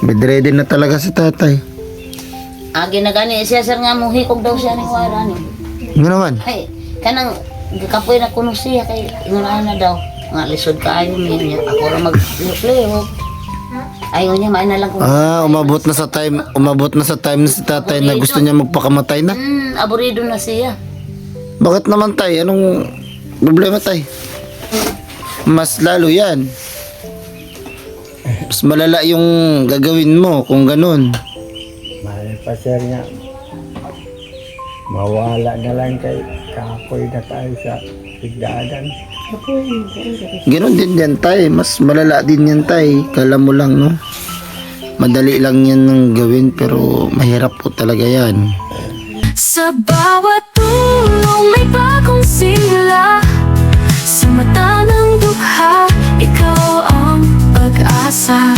Bedridden na talaga si tatay. Agi na gani siya sir nga muhikog daw siya ning wala ni. Ano naman? Ay kanang kapoy na kuno siya kay ingon na daw nga lisod kaayo niya ako ra mag-play. Ayaw niya main na lang kung Umabot na sa time si tatay na gusto niya magpakamatay na. aburido na siya. Bakit naman tay? Anong problema tay? Mas lalo yan. Mas malala yung gagawin mo kung ganun. Mahal pa sir nga. Mawala na lang kay kapoy na tayo sa pigdaanan. Ganun din yan tay. Mas malala din yan tay. Kala mo lang no. Madali lang yan ng gawin pero mahirap po talaga yan. Sa bawat tulong may bagong simula. Sa mata ng dukha, ikaw ang pag-asa.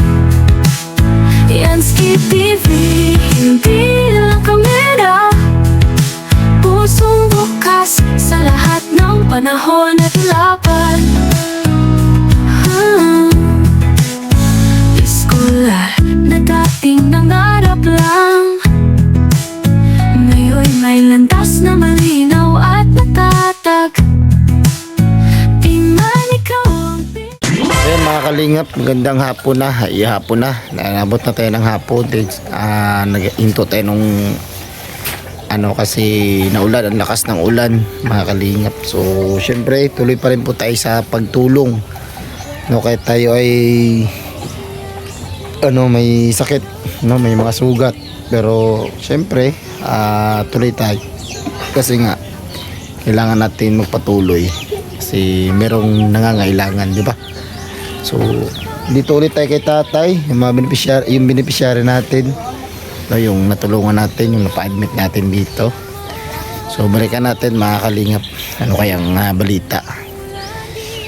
Yansky TV, hindi lang kamera. Pusong bukas sa lahat ng panahon at laban. Iskolar na dating nangarap lang, ngayon may landas na malinaw at natatag. Di man ikaw ang Ayun mga kalingap, magandang hapon na. Hapon na. Naabot na tayo ng hapon. Nag-into tayo nung kasi naulan, ang lakas ng ulan mga kalingap. So syempre tuloy pa rin po tayo sa pagtulong. Kahit tayo ay may sakit, may mga sugat. Pero syempre tuloy tayo. Kasi nga kailangan natin magpatuloy. Kasi merong nangangailangan, di ba? So, dito ulit tayo kay tatay, yung beneficiary natin, yung natulungan natin, yung napa-admit natin dito. So, balikan natin mga kalingap, ano kayang balita.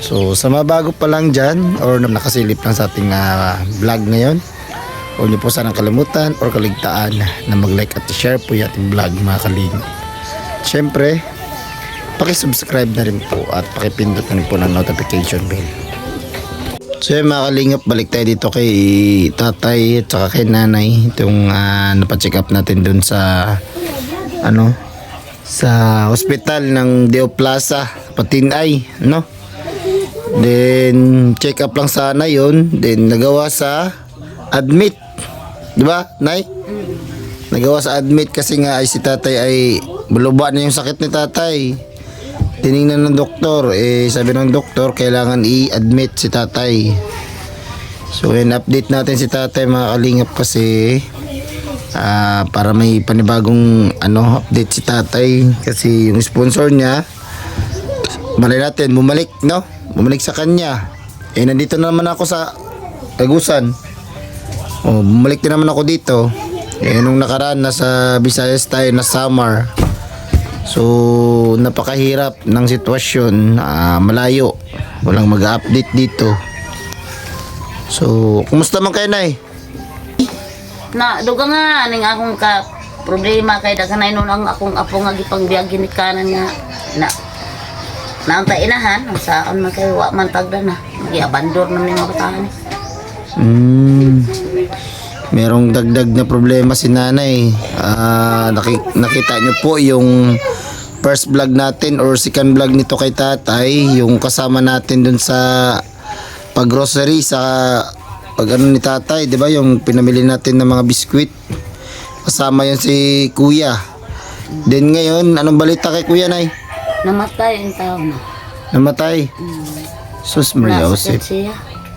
So, sa mga bago pa lang dyan, or nakasilip lang sa ating vlog ngayon, huwag niyo po sanang kalimutan or kaligtaan na mag-like at share po yung ating vlog mga kalingap. Siyempre, pakisubscribe na rin po at pakipindot na rin po ng notification bell. So yun mga kalingap, balik tayo dito kay tatay at saka kay nanay. Itong napacheck up natin dun sa sa hospital ng Deo Plaza, Patinay, no? Then check up lang sana yun. Then nagawa sa admit, di ba, Nay? Nagawa sa admit kasi nga ay si tatay ay buluba na yung sakit ni tatay. Tiningnan ng doktor, sabi ng doktor kailangan i-admit si tatay. So update natin si tatay mga kalingap kasi para may panibagong update si tatay kasi yung sponsor niya malay natin bumalik sa kanya. Nandito na naman ako sa Tagusan. Bumalik din naman ako dito. Nung nakaraan nasa Visayas tayo na summer. So napakahirap ng sitwasyon, malayo, walang mag-update dito. So kumusta man kayo, Nay? Na duga nga ning akong ka problema kay daghanay nun ang akong apo nga gipangbiag ginikanan nga naantay inahan saan man kay wa man tagda na giabandor na ning mga batahan. Merong dagdag na problema si nanay. Nakita nyo po yung first vlog natin or second vlog nito kay tatay, yung kasama natin dun sa pag-grocery sa ni tatay, di ba, yung pinamili natin ng mga biskwit, kasama yun si kuya. Then ngayon, anong balita kay kuya, Nay? Namatay ang tao na. Namatay? Sus Maria Joseph.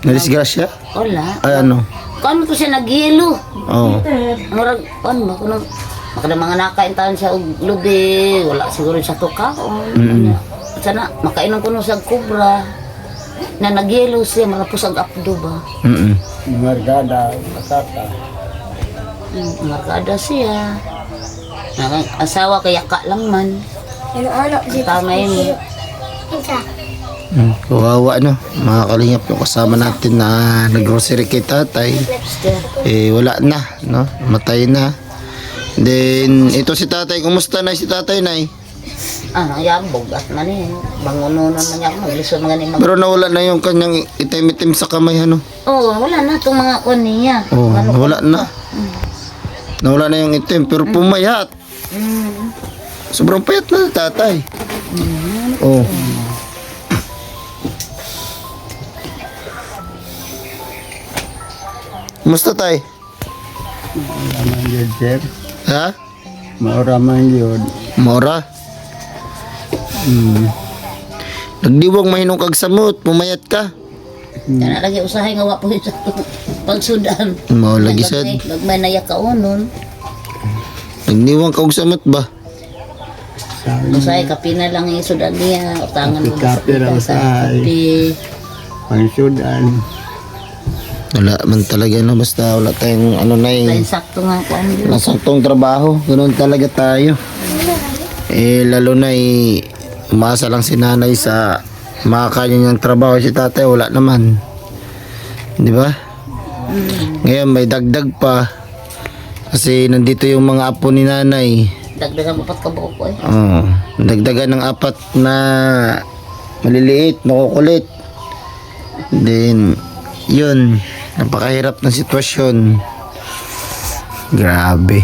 Nadisgrasya? Wala. Ay ano? Kano to siya naghilo? Oo. Murag ano ba kuno makada mga nakain taon sa lubi, wala siguro sa tukaon. Sana makainom kuno sa kubra na naghilo siya malapos ang apdo ba. Margada, patata. Markada siya. Asawa kaya ka lang man. Tama yun. Kawawa mga kalingap, yung kasama natin na nag-grocery kay tatay wala na, matay na. Then ito si tatay, kumusta na si tatay, Nay? Yabog at mani. Bangununan man niya ako. Maglisod mga ni mga. Pero nawala na yung kanyang itim-itim sa kamay, ano? Oo, wala na itong mga kon niya. Oh, nawala na. Nawala na yung itim, pero pumayat. Sobrang payat na tatay. Oh. Kumusta tay? Raman yun, sir. Ha? Mauraman yun. Mora? Nagdiwang mahinong kag samot, pumayat ka. Kana lagi usahay nga wapo sa pagsudan. Mao lagi sad. Gagmay na yakaunon. Nagdiwang kag samot ba? Usahay kapina lang yung sudan niya. Utangan mo Kape raw sa kape. pangsudan. Wala man talaga no, basta wala tayong ano na Lain eh. sakto nga ko ano. Nasaktong trabaho, ganoon talaga tayo. Lalo na umasa lang si nanay sa makakanya niyang trabaho, si tatay wala naman. Di ba? Ngayon may dagdag pa. Kasi nandito yung mga apo ni nanay. Dagdagan mo pat kabuo ko eh. Oh, dagdagan ng 4 na maliliit, makukulit. Then, yun, napakahirap ng sitwasyon. Grabe.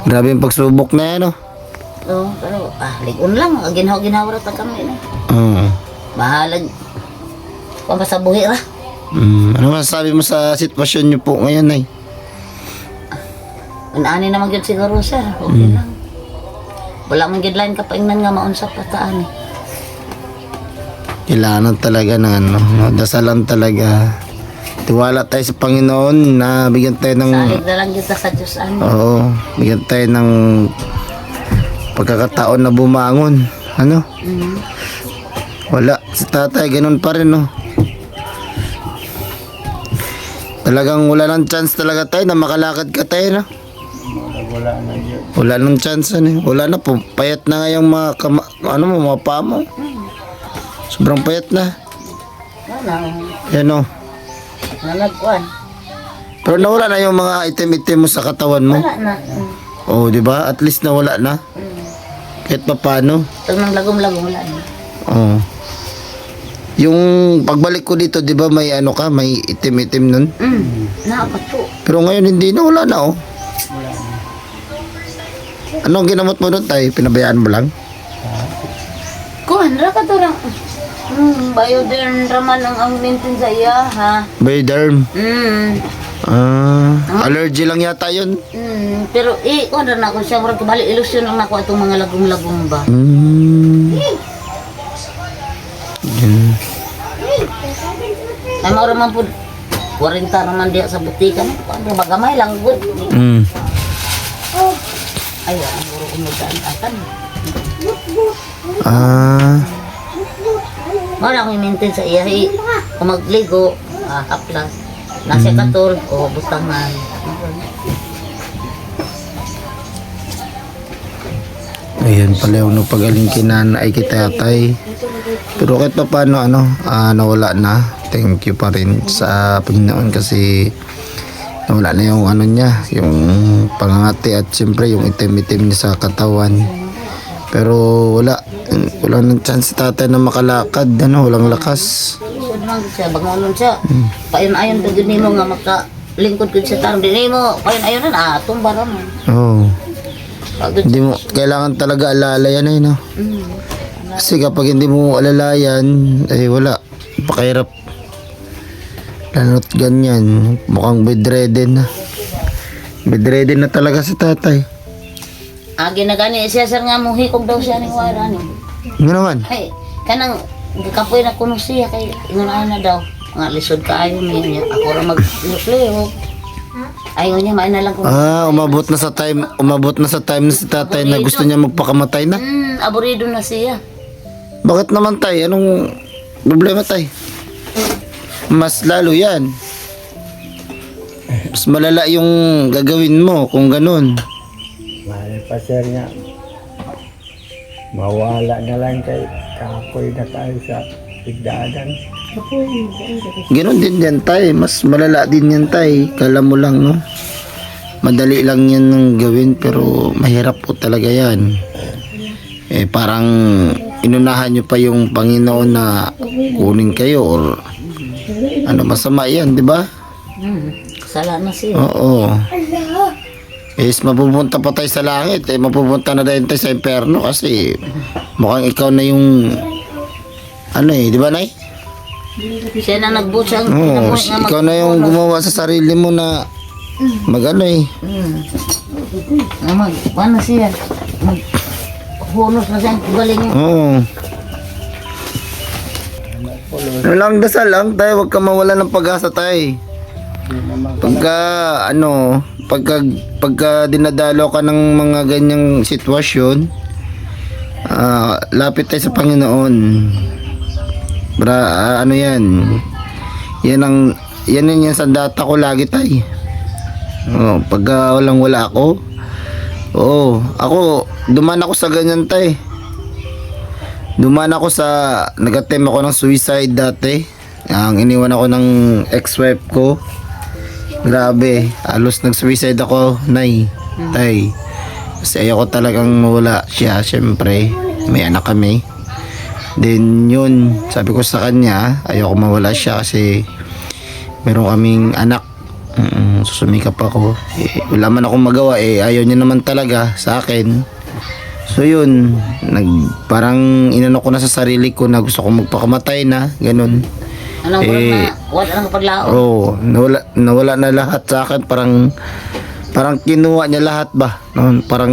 Grabe yung pagsubok na yan, oh. Oo, pero ligon lang. Ginhaw-ginhaw ra ta kami na. Oh. Bahalag. Kung sa buhi ra. Ano masasabi mo sa sitwasyon niyo po ngayon, ay? Ani naman gyud siguro sir. Okay lang. Wala man gyud lain kapaingnan nga maunsa pa ta ani. Kailangan talaga ng ano, dasalan talaga. Tiwala tayo sa Panginoon na bigyan tayo ng... Salig na lang gyud ta sa Dios ani. Oo, bigyan tayo ng pagkakataon na bumangon. Ano? Wala. Si tatay, ganun pa rin, no? Talagang wala nang chance talaga tayo na makalakad ka tayo, no? Wala na yun. Wala nang chance, ano? Wala na po. Payat na nga yung mga, mga paa mo. Sobrang payat na. Ano? Yan, o. Nalagkuan. Pero nawala na yung mga itim-itim mo sa katawan mo. Wala na. Oo, di ba? At least nawala na. Kahit pa paano. Ito nang lagom-lagom wala na. Oo. Yung pagbalik ko dito, di ba may ano ka, may itim-itim nun? Naapat po. Pero ngayon hindi na, wala na, oh. Anong ginamot mo doon, tay? Pinabayaan mo lang? Kuhan ra ka to ra. Bioderm raman ang maintain sa iya ha. Bayderm. Mm. Allergy lang yata yun. Pero kuhan ra na ako siya murag bali ilusyon lang nako atong mga lagom-lagom ba. Yun. Ay mao ra man pud 40 raman diha sa butika no. Kuan ra bagamay lang good. Ay ang puro umudan akan. Wala akong maintain sa iya. Kung magligo, haplas. Nasa katol, o butangan. Ayan pala yung pagaling kinanay kita tay. Pero kahit pa paano nawala na. Thank you pa rin sa Panginoon kasi nawala na yung ano niya, yung pangangati at siyempre yung itim-itim niya sa katawan. Pero wala nang chance si tatay na makalakad, walang lakas. So, naman siya, bangonon siya. Payon-ayon ko din mo nga makalingkod ko siya tarong din mo. Payon-ayon na, tumba raman. Oo. Pagod Hindi mo, kailangan talaga alalayan no? Kasi kapag hindi mo alalayan, ay wala. Pakahirap. Lalo't ganyan. Mukhang bedridden na. Bedridden na talaga si tatay. ginagani siya sir nga muhikog daw siya ning wala ni. Ano naman? Ay, kanang kapoy na kuno siya kay ingon na daw. Nga lisod kaayo niya. Ako ra mag-liyo. Ayaw niya main na lang kuno. Umabot na sa time na si tatay na gusto niya magpakamatay na. Aburido na siya. Bakit naman tay? Anong problema tay? Mas lalo yan. Mas malala yung gagawin mo kung ganun. Mahal pa sir nga. Mawala na lang kay kapoy na tayo sa pigdaadan. Ganun din yan tay. Mas malala din yan tay. Kala mo lang no. Madali lang yan ng gawin pero mahirap po talaga yan. parang inunahan nyo pa yung Panginoon na kunin kayo or ano, masama yan, di ba? Kasalanan siya. Oo. Is mapupunta pa tayo sa langit, mapupunta na din tayo sa impyerno kasi mukhang ikaw na yung ano di ba, Nay? Siya na nagbusang. Oo, ikaw na yung gumawa sa sarili mo na magano Paano siya? Maghunos na siya. Galing yung Oo. Walang dasal lang tayo, wag ka mawala ng pag-asa tayo. Pagka dinadalo ka ng mga ganyang sitwasyon, lapit tayo sa Panginoon. Ano yan? Yan yung sandata ko lagi tayo. Pagka wala ako, ako, duman ako sa ganyan tayo. Nag-attempt ako ng suicide dati. Ang iniwan ako ng ex-wife ko. Grabe, halos nag-suicide ako, Nay. Tay. Kasi ayoko talagang mawala siya, syempre. May anak kami. Then yun, sabi ko sa kanya, ayoko mawala siya kasi meron kaming anak. Susumikap ako. Wala man akong magawa, ayaw niya naman talaga sa akin. So yun, parang inano ko na sa sarili ko na gusto ko magpakamatay na, ganun. anong na wala nang paglaon. Nawala na lahat sa akin, parang kinuha niya lahat ba. No? Parang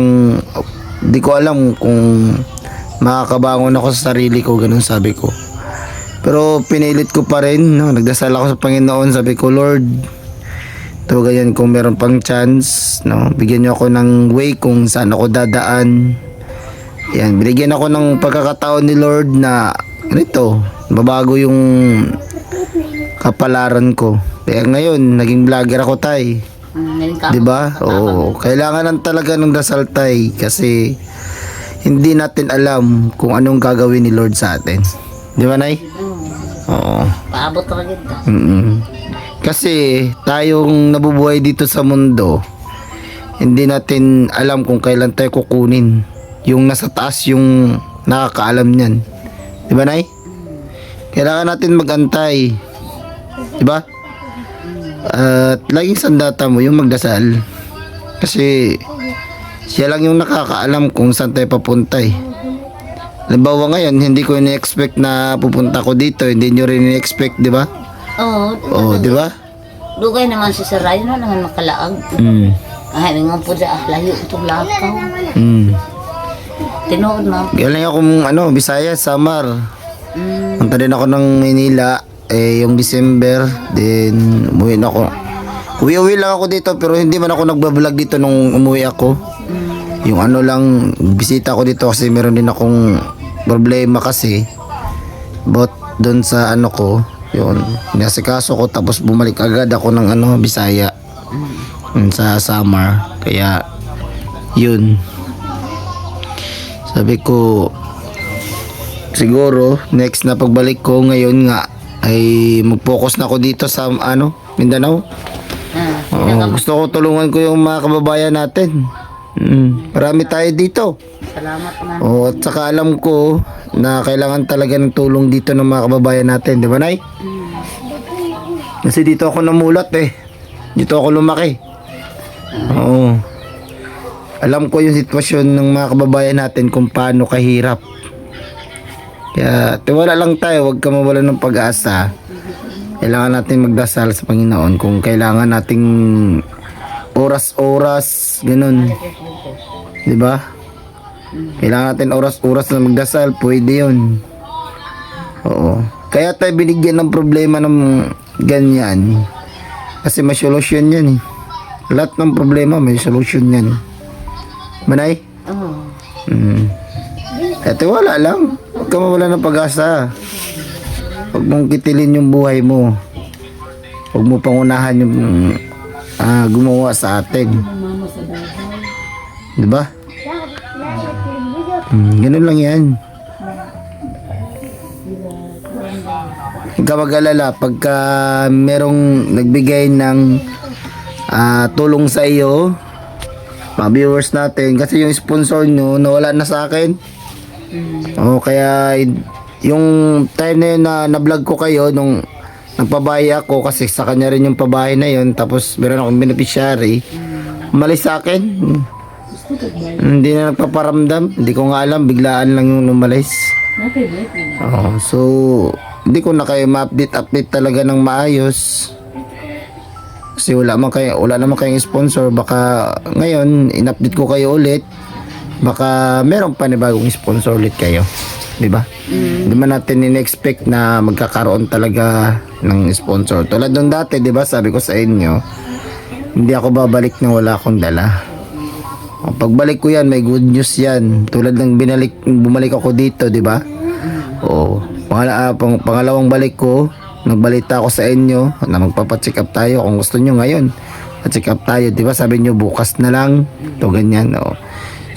di ko alam kung makakabangon ako sa sarili ko, ganun sabi ko. Pero pinilit ko pa rin, no? Nagdasal ako sa Panginoon, sabi ko, Lord, ito ganyan, kung meron pang chance, no? Bigyan niyo ako ng way kung saan ako dadaan. Yan, binigyan ako ng pagkakataon ni Lord na ganito, mabago yung kapalaran ko. Kaya ngayon, naging vlogger ako, tay. Di ba? Oo, kailangan lang talaga ng dasal, tay, kasi hindi natin alam kung anong gagawin ni Lord sa atin. Di ba, Nay? Oo. Paabot talaga ito. Kasi tayong nabubuhay dito sa mundo, hindi natin alam kung kailan tayo kukunin. Yung nasa taas yung nakakaalam niyan. Di ba, Nay? Kailangan natin magantay. Di ba? At laging sandata mo yung magdasal. Kasi siya lang yung nakakaalam kung saan tayo papunta eh. Halimbawa ngayon, hindi ko ini-expect na pupunta ko dito. Hindi nyo rin ini-expect, di ba? Oo, di ba? Dugay naman si Sir Ryan na naman makalaag. Ay, nga po sa layo itong lakaw. Tinood na. Galing ako Visayas, Samar. Punta din ako ng Manila yung December. Then umuwi na ako. Uwi lang ako dito pero hindi man ako nagbablog dito nung umuwi ako. Yung lang, bisita ko dito kasi meron din akong problema kasi. But doon sa ko, yun, inasikaso ko tapos bumalik agad ako ng Bisaya. Sa Samar. Kaya yun. Sabi ko siguro next na pagbalik ko ngayon nga ay mag-focus na ako dito sa Mindanao. Gusto ko tulungan ko yung mga kababayan natin. Marami tayo dito. Salamat na. At saka alam ko na kailangan talaga ng tulong dito ng mga kababayan natin, di ba, Nay? Kasi dito ako namulat dito ako lumaki. Oo. Alam ko yung sitwasyon ng mga kababayan natin kung paano kahirap. Kaya tiwala lang tayo, huwag ka mawalan ng pag-asa. Kailangan natin magdasal sa Panginoon kung kailangan nating oras-oras, ganun. Di ba? Kailangan natin oras-oras na magdasal, pwede yun. Oo. Kaya tayo binigyan ng problema ng ganyan. Kasi may solusyon yan eh. Lahat ng problema may solusyon yan. Manay? Oo. Kaya tiwala lang. Huwag ka mawala ng pag-asa. Huwag mong kitilin yung buhay mo. Huwag mo pangunahan yung gumawa sa atin. Diba? Ganun lang yan. Huwag ka mag-alala pagka merong nagbigay ng tulong sa iyo, mga viewers natin, kasi yung sponsor nyo nawala na sa akin. Oh, kaya yung time na yun na na-vlog ko kayo nung nagpabahay ako kasi sa kanya rin yung pabahay na yun tapos meron akong beneficiary. Umalis sa akin. Hindi na nagpaparamdam. Hindi ko nga alam, biglaan lang yung umalis. So hindi ko na kayo ma-update talaga ng maayos. Kasi wala naman kayong sponsor. Baka ngayon in-update ko kayo ulit. Baka meron pa ni bagong sponsor ulit kayo. 'Di ba? Hindi man natin in-expect na magkakaroon talaga ng sponsor. Tulad nung dati, 'di ba? Sabi ko sa inyo, hindi ako babalik nang wala akong dala. Pagbalik ko yan, may good news yan. Tulad ng bumalik ako dito, 'di ba? Oo. Pangalawang balik ko, nagbalita ako sa inyo na magpapacheck up tayo kung gusto nyo ngayon. Pa-check up tayo, 'di ba? Sabi nyo bukas na lang. To ganyan, oo.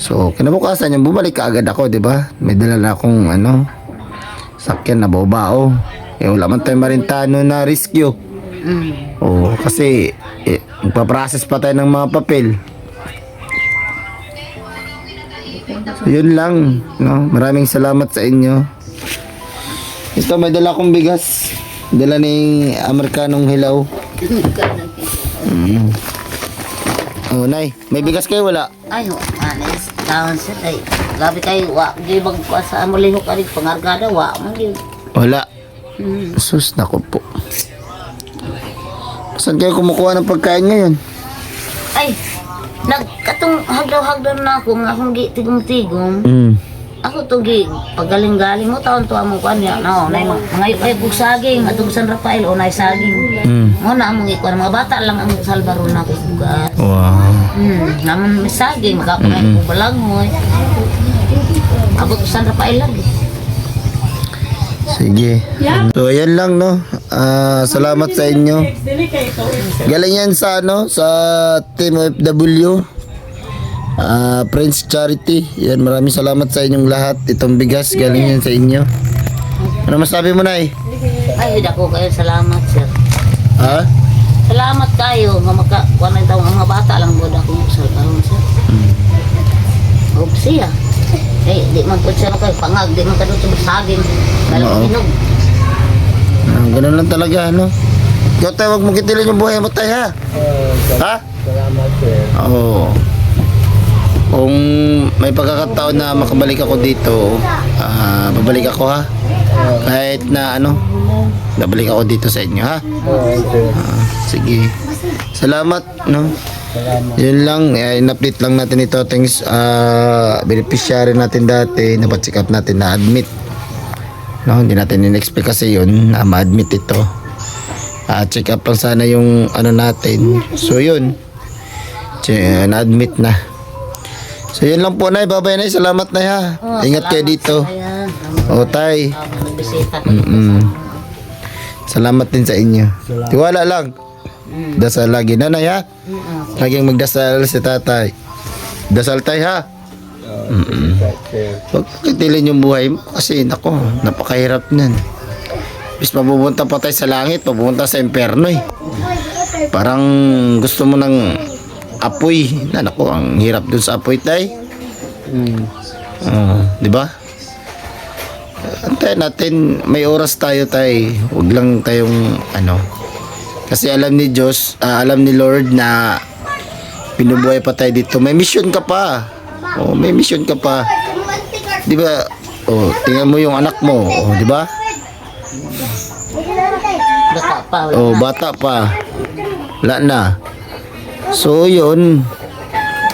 So, kinabukasan yung bumalik ka agad ako, 'di ba? May dala na akong sakyan na babao. Wala man tayong Marintano na rescue. Oo, kasi magpa-process pa tayo ng mga papel. So, yun lang, no? Maraming salamat sa inyo. Ito, may dala akong bigas. Dala ni Amerikanong Hilaw. Oh, Nay, may bigas kayo wala? Ay, anis. Taon sir, ay. Gabi kayo, wa. Di bang sa amulihok ka rin, pangargada, wa. Mali. Wala. Sus, naku po. Saan kayo kumukuha ng pagkain ngayon? Ay, nagkatong hagdaw-hagdaw na ako, nga akong tigong-tigong. Ako to pagaling-galing mo, taon to among kanya. No, mga ibog saging, atong San Rafael, o nay saging. Mo na among ikuan, mga bata lang ang salbaro na ko bugas. Wow. Naman may saging, makapangay ko balangoy. Abot ko San Rafael lagi. Sige. So, ayan lang, no? Salamat sa inyo. Galing yan sa, sa Team OFW. Prince Charity. Yan, maraming salamat sa inyong lahat. Itong bigas, galing yan sa inyo. Ano masabi mo, Nay? Ay, dako kayo, salamat sir. Ha? Salamat kayo, nga makakuha na taong mga bata lang mo dako sa karon sir. Og siya. Di man po siya kayo pangag, di man kadto sa saging. Galang hinog. Ganun lang talaga, no? Ikaw tayo, huwag mo kitilin yung buhay mo tayo, ha? Ha? Salamat, sir. Oo. Kung may pagkakataon na makabalik ako dito, babalik ako, ha? Kahit na babalik ako dito sa inyo, ha? Sir. Sige. Salamat, no? Yun lang, in-update lang natin ito. Thanks, beneficiary natin dati, napacheck up natin na admit. No, hindi natin in-expect kasi yun, na ma-admit ito. Check up lang sana yung natin. So yun, na-admit na. So yun lang po, Nay. Bye-bye, Nay. Salamat, Nay, ha. Ingat kayo dito. O, Tay. Salamat din sa inyo. Tiwala lang. Dasal lagi, Nanay, ha. Laging magdasal si tatay. Dasal tayo, ha. Huwag kitilin yung buhay mo kasi nako, napakahirap nun. Bis mapupunta pa tayo sa langit, mapupunta sa impyerno, Parang gusto mo ng apoy. Nako, ang hirap dun sa apoy, tay. Di ba? Antayin natin, may oras tayo, tay. Huwag lang tayong kasi alam ni Diyos, alam ni Lord na pinubuhay pa tayo dito. May mission ka pa. May mission ka pa. Di ba? Tingnan mo yung anak mo. Di ba? Bata pa. Bata pa. Wala na. So, yun.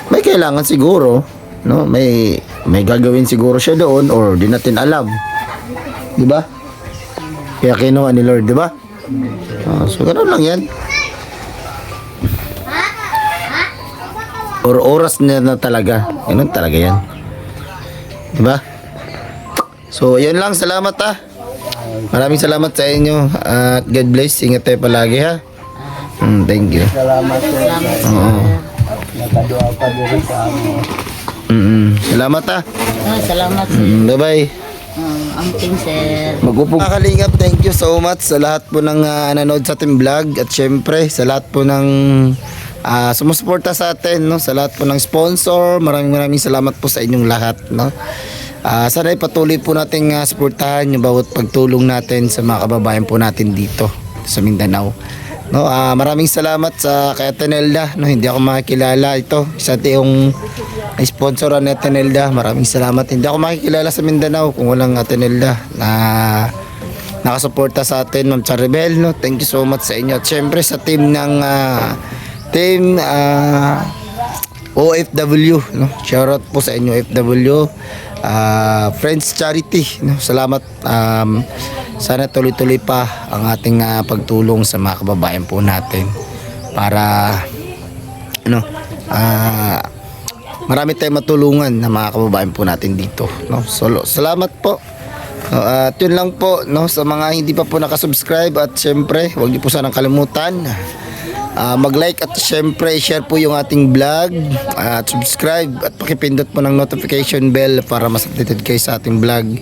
May kailangan siguro. No? May gagawin siguro siya doon or di natin alam. Di ba? Kaya kinuha ni Lord, di ba? So, ganoon lang yan. Or oras niya na talaga. Ganun talaga yan. Diba? So, yan lang. Salamat, ha. Maraming salamat sa inyo. At God bless. Ingat tayo palagi, ha. Thank you. Salamat, sir. Oo. Nakadua pa din sa amin. Salamat, ha. Salamat sir. Bye-bye. Amping sir. Magupong Kalingap, thank you so much sa lahat po ng nanood sa ating vlog at syempre sa lahat po ng sumusuporta sa atin, no? Sa lahat po ng sponsor. Maraming salamat po sa inyong lahat, no? Sana ay patuloy po nating suportahan yung bawat pagtulong natin sa mga kababayan po natin dito sa Mindanao. No, maraming salamat sa kay Atenelda, no, hindi ako makikilala ito. Isa yung sponsor ni Atenelda. Maraming salamat. Hindi ako makikilala sa Mindanao kung walang Atenelda na nakasuporta sa atin, Ma'am Charibel, no. Thank you so much sa inyo. At syempre sa team ng OFW, no. Shoutout po sa inyo OFW. Friends Charity, no. Salamat. Sana tuloy-tuloy pa ang ating pagtulong sa mga kababayan po natin para marami tayong matulungan na mga kababayan po natin dito, no. So, salamat po. At yun lang po, no, sa mga hindi pa po nakasubscribe, at syempre huwag niyo po sanang kalimutan mag-like at syempre share po yung ating vlog at subscribe at pakipindot po ng notification bell para mas updated kayo sa ating vlog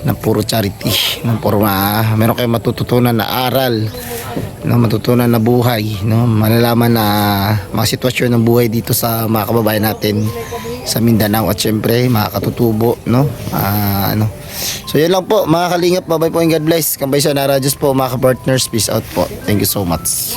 na puro charity, na puro meron kayong matututunan na aral, no, matutunan na buhay, no, malalaman na mga sitwasyon ng buhay dito sa mga kababayan natin sa Mindanao, at syempre mga katutubo, no. So yun lang po mga kalingap, bye-bye po and God bless. Kambay sa Narajos po mga ka-partners, peace out po, thank you so much.